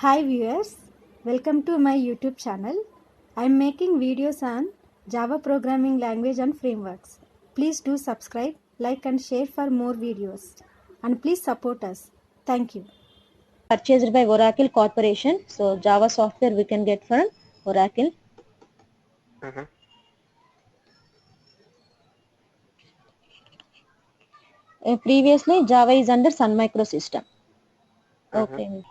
Hi viewers, welcome to my YouTube channel. I am making videos on Java programming language and frameworks. Please do subscribe, like and share for more videos. And please support us. Thank you. Purchased by Oracle Corporation. So Java software we can get from Oracle. Previously Java is under Sun Microsystem. Okay.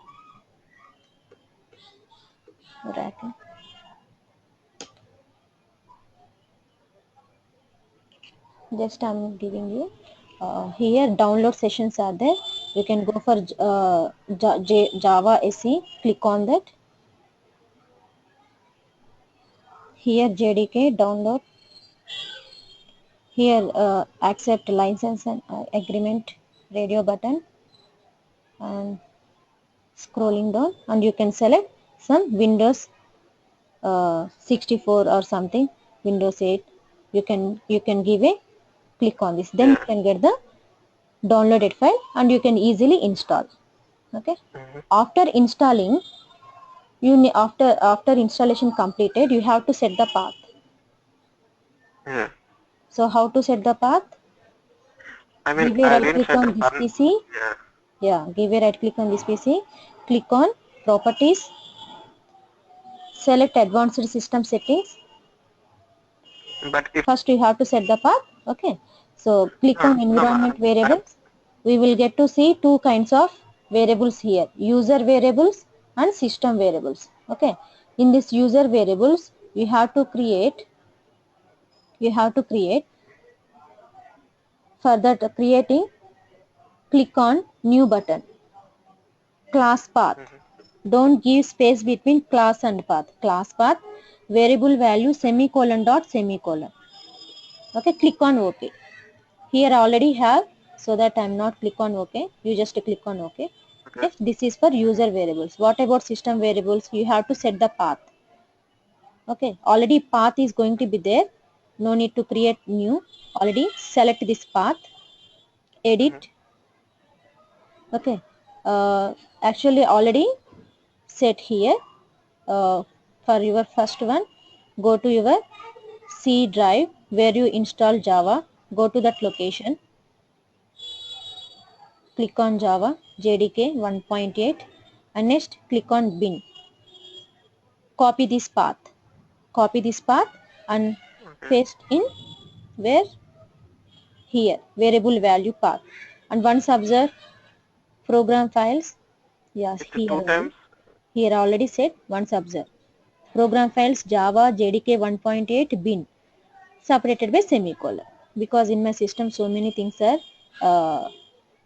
Oracle. Just I'm giving you here download sessions are there. You can go for Java SE. Click on that. Here JDK download. Here accept license and agreement radio button, and scrolling down, and you can select some Windows 64 or something, Windows 8. You can give a click on this, then you can get the downloaded file and you can easily install. Okay. After installing, after installation completed, you have to set the path. So how to set the path? Give a right click on this PC. Give a right click on this PC. Click on properties. Select advanced system settings. First you have to set the path. Okay. So click on environment variables. We will get to see two kinds of variables here, user variables and system variables. Okay. In this user variables, you have to create for that creating, click on new button, class path. Don't give space between class and path. Class path, variable value semicolon dot semicolon. Okay. Click on OK. Here I already have, so that I am not click on OK. You just click on OK. Okay. This is for user variables. What about system variables? You have to set the path. Okay. Already path is going to be there. No need to create new. Already select this path. Edit. Okay. Actually already set here. For your first one, go to your C drive where you install Java. Go to that location. Click on Java JDK 1.8 and next click on bin. Copy this path and paste in where? Here, variable value path. And once observe program files. Yes, here already said once observe. Program files Java JDK 1.8 bin separated by semicolon, because in my system so many things are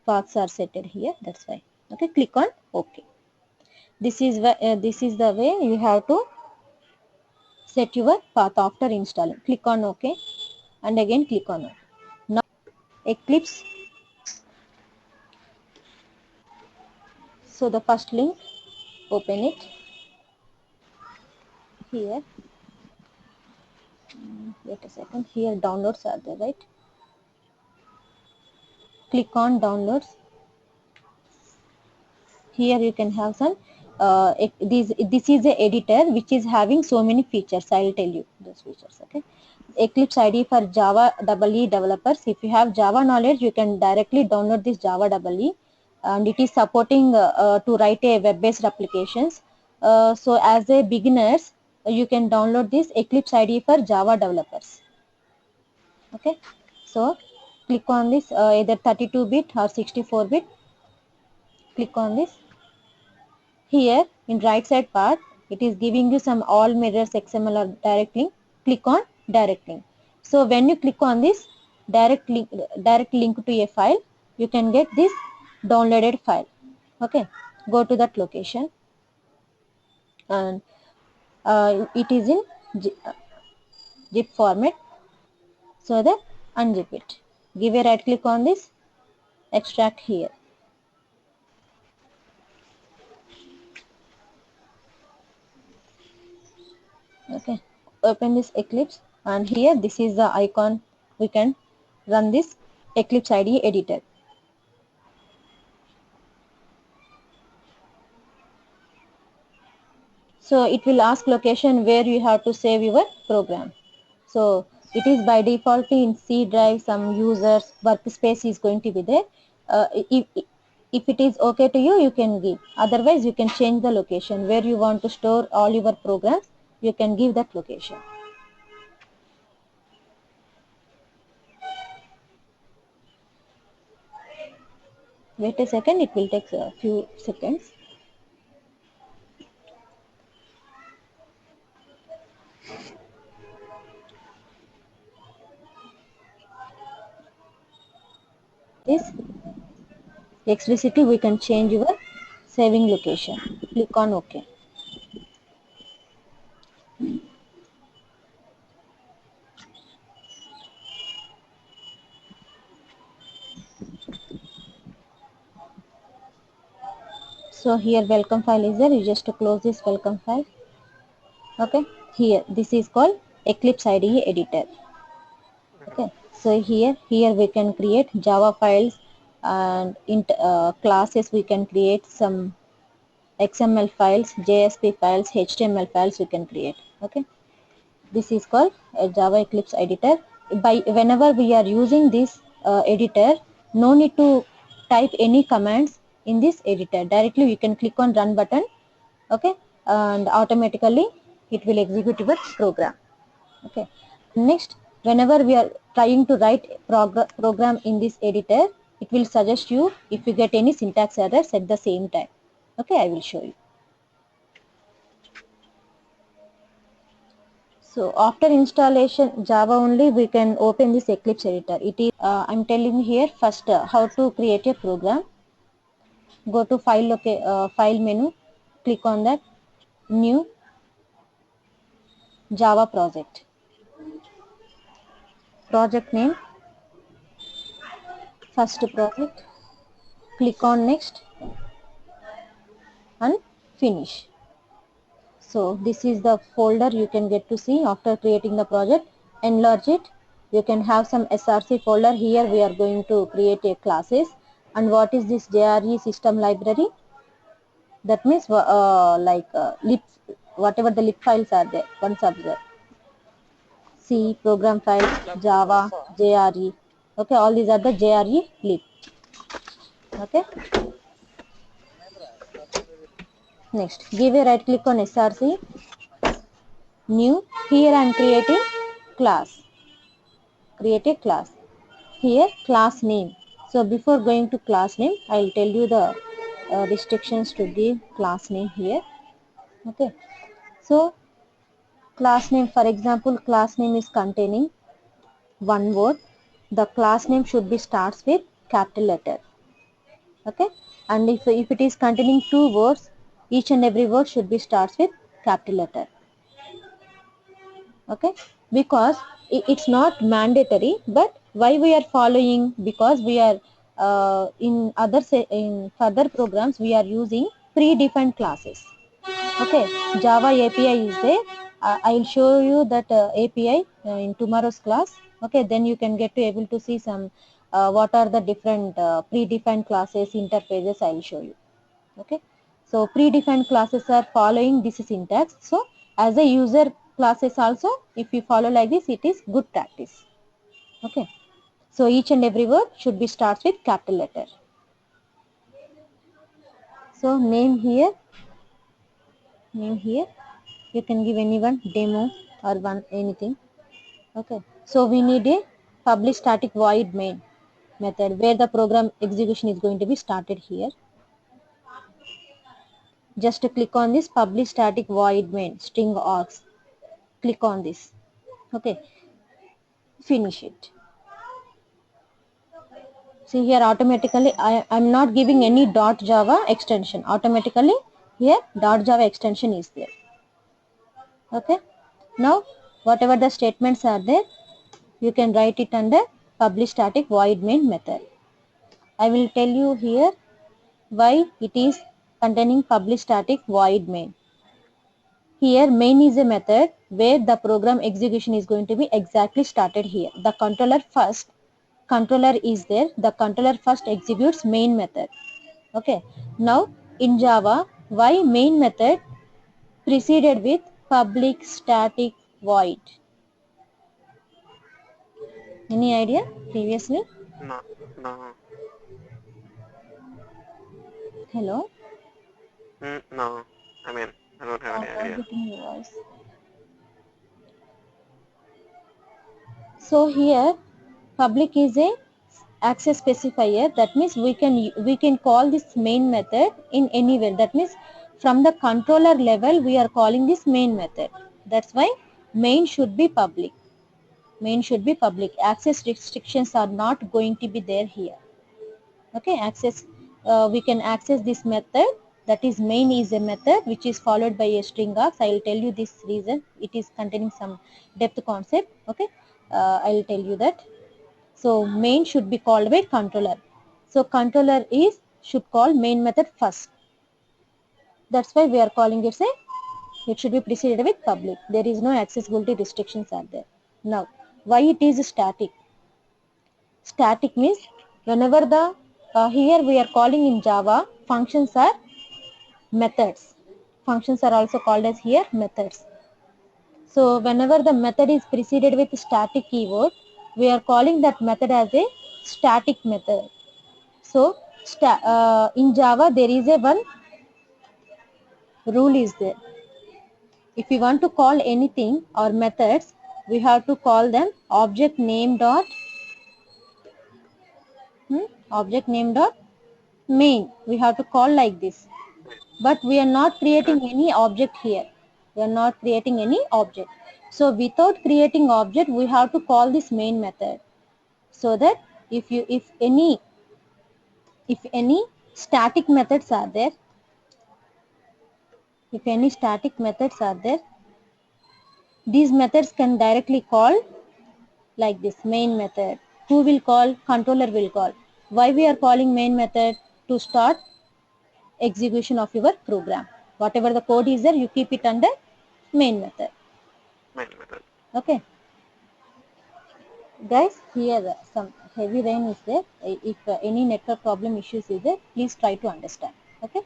paths are set here, that's why. Okay, click on OK. This is the way you have to set your path after installing. Click on OK and again click on OK. Now Eclipse. So the first link, open it here. Wait a second. Here downloads are there, right? Click on downloads. Here you can have some this is a editor which is having so many features. I will tell you those features. Okay. Eclipse IDE for Java EE developers. If you have Java knowledge, you can directly download this Java EE, and it is supporting to write a web-based applications. So as a beginners, you can download this Eclipse IDE for Java developers. Okay. So click on this either 32-bit or 64-bit. Click on this. Here in right side part, it is giving you some all mirrors XML or direct link. Click on direct link. So when you click on this direct link to a file, you can get this downloaded file. Okay, go to that location and it is in zip format. So that unzip it. Give a right click on this, extract here. Okay, open this Eclipse and here this is the icon. We can run this Eclipse IDE editor. So it will ask location where you have to save your program. So it is by default in C drive, some users workspace is going to be there. If it is okay to you, you can give. Otherwise, you can change the location where you want to store all your programs. You can give that location. Wait a second, it will take a few seconds. This explicitly we can change your saving location. Click on OK. So here welcome file is there. You just close this welcome file. Okay. Here this is called Eclipse IDE editor. Okay. So here we can create Java files and in classes we can create some XML files, JSP files, HTML files we can create. Okay. This is called a Java Eclipse editor. Whenever we are using this editor, no need to type any commands in this editor. Directly you can click on run button, okay, and automatically it will execute your program. Okay. Next, whenever we are trying to write program in this editor, it will suggest you if you get any syntax errors at the same time. Okay, I will show you. So after installation Java only we can open this Eclipse editor. It is I'm telling here first how to create a program. Go to file menu, click on that, new Java project. Project name, first project, click on next and finish. So this is the folder you can get to see after creating the project. Enlarge it. You can have some SRC folder. Here we are going to create a classes. And what is this JRE system library? That means lib, whatever the lib files are there. Once observe. C, program files, Java, JRE. Okay, all these are the JRE lib. Okay. Next, give a right click on SRC. New. Here I am creating class. Create a class. Here class name. So before going to class name, I will tell you the restrictions to give class name here. Okay. So class name, for example, class name is containing one word. The class name should be starts with capital letter. Okay. And if it is containing two words, each and every word should be starts with capital letter. Okay, because it's not mandatory, but why we are following, because we are in further programs we are using predefined classes. Okay, Java API is there. I'll show you that API in tomorrow's class. Okay, then you can get to able to see some what are the different predefined classes interfaces. I'll show you. Okay, so predefined classes are following this syntax. So as a user classes also, if you follow like this, it is good practice. Okay, so each and every word should be starts with capital letter. So name here you can give anyone, demo or one anything. Okay, so we need a public static void main method where the program execution is going to be started here. Just click on this public static void main string args. Click on this. Okay, finish it. See here automatically I'm not giving any .java extension. Automatically here .java extension is there. Okay, now whatever the statements are there, you can write it under public static void main method. I will tell you here why it is containing public static void main. Here main is a method where the program execution is going to be exactly started here. The controller is there. The controller first executes main method. Okay. Now in Java, why main method preceded with public static void. Any idea previously? No, no, Hello? no. I mean, I don't have any I'm not idea. getting your voice. So here public is a access specifier. That means we can call this main method in anywhere. That means from the controller level we are calling this main method. That's why main should be public. Main should be public. Access restrictions are not going to be there here. Okay, access, we can access this method, that is main is a method which is followed by a string args. I will tell you this reason, it is containing some depth concept. Okay, I will tell you that. So main should be called by controller. So controller is should call main method first. That's why we are calling it it should be preceded with public. There is no accessibility restrictions are there. Now why it is static? Static means whenever the here we are calling in Java functions are methods. Functions are also called as here methods. So whenever the method is preceded with static keyword, we are calling that method as a static method. So in Java there is a one rule is there. If we want to call anything or methods, we have to call them object name dot object name dot main. We have to call like this. But we are not Okay. creating any object here. We are not creating any object. So without creating object, we have to call this main method. So that if any static methods are there, if any static methods are there, these methods can directly call like this main method. Who will call? Controller will call. Why we are calling main method? To start execution of your program. Whatever the code is there, you keep it under main method. Main method. Okay. Guys, here some heavy rain is there. If any network problem issues is there, please try to understand. Okay.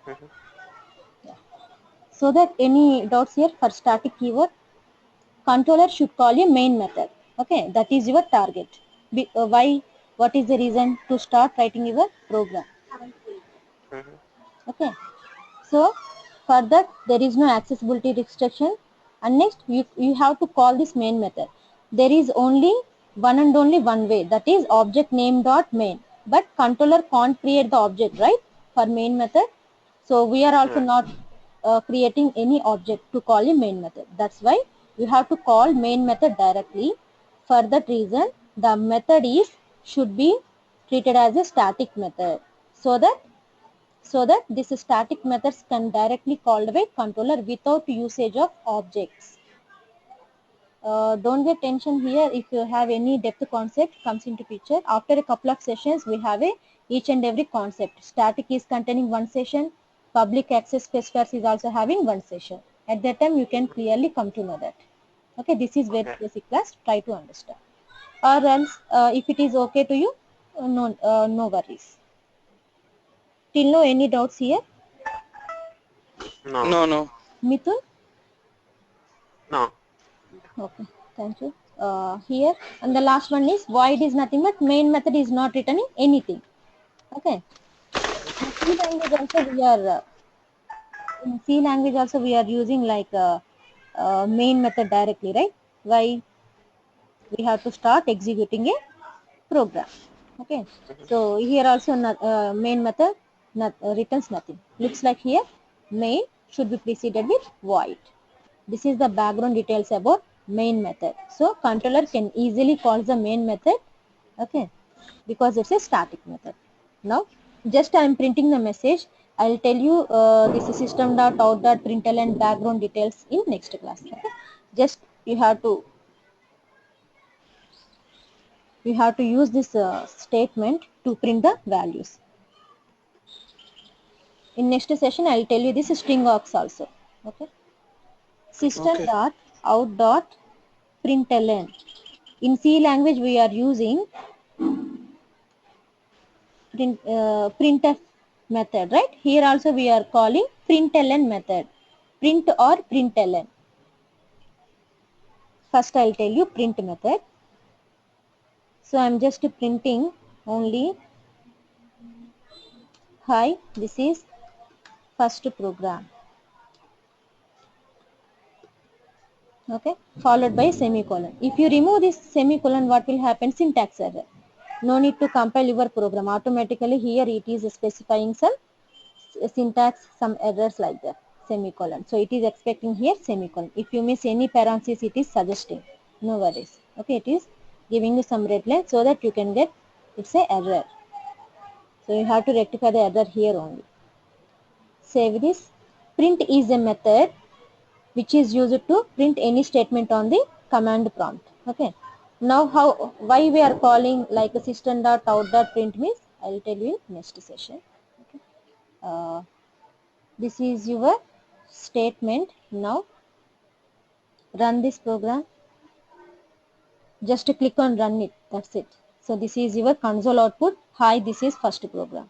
Mm-hmm. So that any doubts here for static keyword, controller should call a main method. Okay, that is your target. Why? What is the reason to start writing your program? Mm-hmm. Okay. So for that there is no accessibility restriction, and next you have to call this main method. There is only one and only one way, that is object name dot main. But controller can't create the object, right, for main method. So we are also Right. not creating any object to call a main method. That's why you have to call main method directly. For that reason the method is should be treated as a static method, so that this static methods can directly called by controller without usage of objects. Don't get tension here if you have any depth concept comes into picture. After a couple of sessions we have a each and every concept. Static is containing one session, public access specifiers is also having one session. At that time you can clearly come to know that. Okay, this is very Okay. basic class, try to understand. Or else if it is okay to you, no worries. Till now any doubts here? No. No, no. Mithun? No. Okay, thank you. Here, and the last one is void is nothing but main method is not returning anything. Okay. In C language also we are using like main method directly, right? Why? We have to start executing a program. Okay. Mm-hmm. So here also main method returns nothing. Looks like here main should be preceded with void. This is the background details about main method. So controller can easily call the main method, okay, because it's a static method. Now just I am printing the message. I will tell you this is system.out.println and background details in next class. Okay? Just you have to use this statement to print the values. In next session I will tell you this string args also. Okay. Okay. System.out.println. In C language we are using printf method, right? Here also we are calling println method. print or println. First I'll tell you print method. So I'm just printing only, hi, this is first program. Okay, followed by semicolon. If you remove this semicolon, what will happen? Syntax error. No need to compile your program. Automatically here it is specifying some syntax, some errors like that, semicolon. So it is expecting here semicolon. If you miss any parenthesis, it is suggesting. No worries. Okay, it is giving you some red line so that you can get, it's a error. So you have to rectify the error here only. Save this. Print is a method which is used to print any statement on the command prompt. Okay. Now why we are calling like a system.out.print means I will tell you in next session. Okay. This is your statement. Now run this program. Just click on run it. That's it. So this is your console output. Hi, this is first program.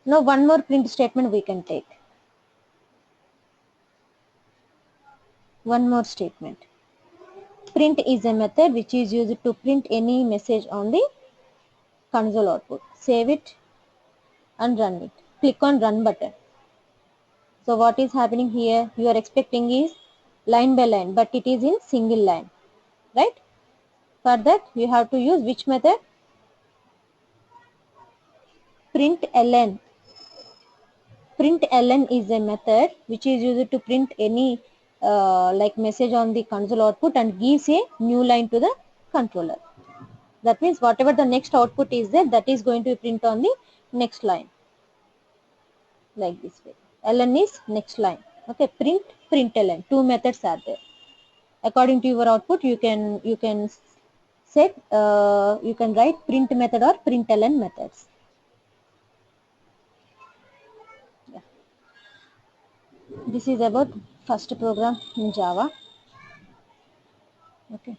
Now one more print statement we can take. One more statement. Print is a method which is used to print any message on the console output. Save it and run it. Click on run button. So what is happening here? You are expecting is line by line, but it is in single line, right? For that you have to use which method? Println. Println is a method which is used to print any like message on the console output and gives a new line to the controller. That means whatever the next output is there, that is going to be print on the next line, like this way. Ln is next line. Okay, println. Two methods are there. According to your output, you can set you can write print method or println methods. Yeah. This is about first program in Java. Okay.